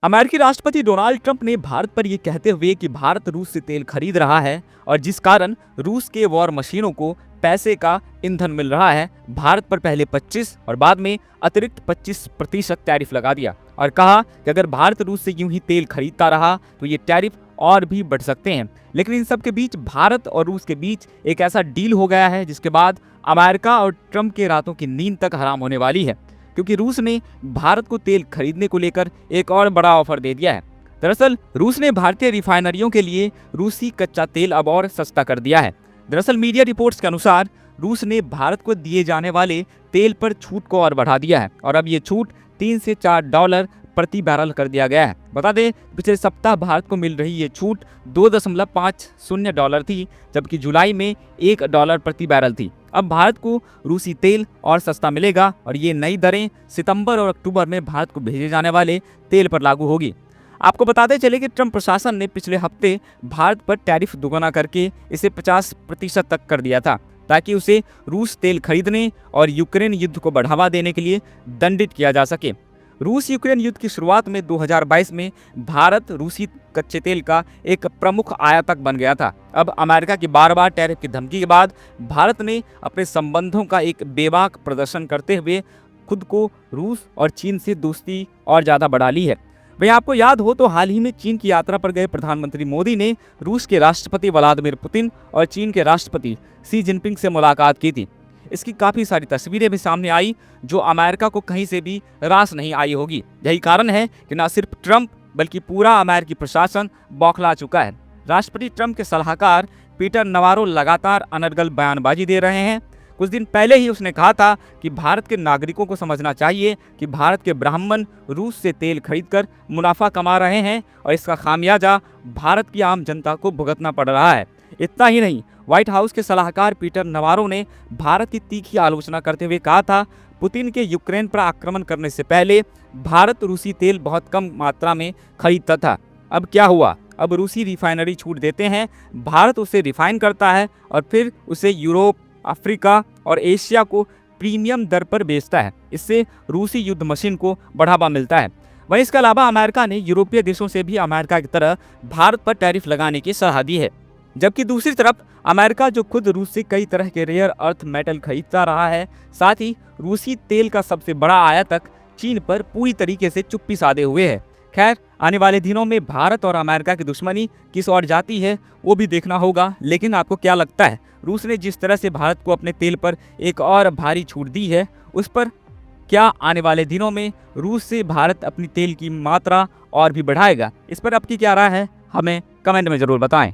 अमेरिकी राष्ट्रपति Donald Trump ने भारत पर यह कहते हुए कि भारत रूस से तेल खरीद रहा है और जिस कारण रूस के वॉर मशीनों को पैसे का ईंधन मिल रहा है, भारत पर पहले 25 और बाद में अतिरिक्त 25% टैरिफ लगा दिया और कहा कि अगर भारत रूस से यूं ही तेल खरीदता रहा तो ये टैरिफ और भी बढ़ सकते हैं। लेकिन इन सब के बीच भारत और रूस के बीच एक ऐसा डील हो गया है जिसके बाद अमेरिका और ट्रंप के रातों की नींद तक हराम होने वाली है, क्योंकि रूस ने भारत को तेल खरीदने को लेकर एक और बड़ा ऑफर दे दिया है। दरअसल रूस ने भारतीय रिफाइनरियों के लिए रूसी कच्चा तेल अब और सस्ता कर दिया है। दरअसल मीडिया रिपोर्ट्स के अनुसार रूस ने भारत को दिए जाने वाले तेल पर छूट को और बढ़ा दिया है और अब ये छूट $3 से $4 प्रति बैरल कर दिया गया है। बता दें, पिछले सप्ताह भारत को मिल रही ये छूट $2.50 थी, जबकि जुलाई में $1 प्रति बैरल थी। अब भारत को रूसी तेल और सस्ता मिलेगा और ये नई दरें सितंबर और अक्टूबर में भारत को भेजे जाने वाले तेल पर लागू होगी। आपको बताते चले कि ट्रंप प्रशासन ने पिछले हफ्ते भारत पर टैरिफ दुगना करके इसे 50% तक कर दिया था, ताकि उसे रूस तेल खरीदने और यूक्रेन युद्ध को बढ़ावा देने के लिए दंडित किया जा सके। रूस यूक्रेन युद्ध की शुरुआत में 2022 में भारत रूसी कच्चे तेल का एक प्रमुख आयातक बन गया था। अब अमेरिका की बार-बार टैरिफ की धमकी के बाद भारत ने अपने संबंधों का एक बेबाक प्रदर्शन करते हुए खुद को रूस और चीन से दोस्ती और ज़्यादा बढ़ा ली है। वहीं आपको याद हो तो हाल ही में चीन की यात्रा पर गए प्रधानमंत्री मोदी ने रूस के राष्ट्रपति व्लादिमीर पुतिन और चीन के राष्ट्रपति शी जिनपिंग से मुलाकात की थी। इसकी काफ़ी सारी तस्वीरें भी सामने आई जो अमेरिका को कहीं से भी रास नहीं आई होगी। यही कारण है कि न सिर्फ ट्रंप बल्कि पूरा अमेरिकी प्रशासन बौखला चुका है। राष्ट्रपति ट्रंप के सलाहकार पीटर नवारो लगातार अनर्गल बयानबाजी दे रहे हैं। कुछ दिन पहले ही उसने कहा था कि भारत के नागरिकों को समझना चाहिए कि भारत के ब्राह्मण रूस से तेल खरीदकर मुनाफा कमा रहे हैं और इसका खामियाजा भारत की आम जनता को भुगतना पड़ रहा है। इतना ही नहीं, व्हाइट हाउस के सलाहकार पीटर नवारो ने भारत की तीखी आलोचना करते हुए कहा था, पुतिन के यूक्रेन पर आक्रमण करने से पहले भारत रूसी तेल बहुत कम मात्रा में खरीदता था। अब क्या हुआ? अब रूसी रिफाइनरी छूट देते हैं, भारत उसे रिफाइन करता है और फिर उसे यूरोप, अफ्रीका और एशिया को प्रीमियम दर पर बेचता है। इससे रूसी युद्ध मशीन को बढ़ावा मिलता है। वहीं इसके अलावा अमेरिका ने यूरोपीय देशों से भी अमेरिका की तरह भारत पर टैरिफ लगाने की सलाह दी है। जबकि दूसरी तरफ अमेरिका जो खुद रूस से कई तरह के रेयर अर्थ मेटल खरीदता रहा है, साथ ही रूसी तेल का सबसे बड़ा आयातक चीन पर पूरी तरीके से चुप्पी साधे हुए है। खैर, आने वाले दिनों में भारत और अमेरिका की दुश्मनी किस ओर जाती है वो भी देखना होगा। लेकिन आपको क्या लगता है, रूस ने जिस तरह से भारत को अपने तेल पर एक और भारी छूट दी है, उस पर क्या आने वाले दिनों में रूस से भारत अपनी तेल की मात्रा और भी बढ़ाएगा? इस पर आपकी क्या राय है, हमें कमेंट में ज़रूर बताएं।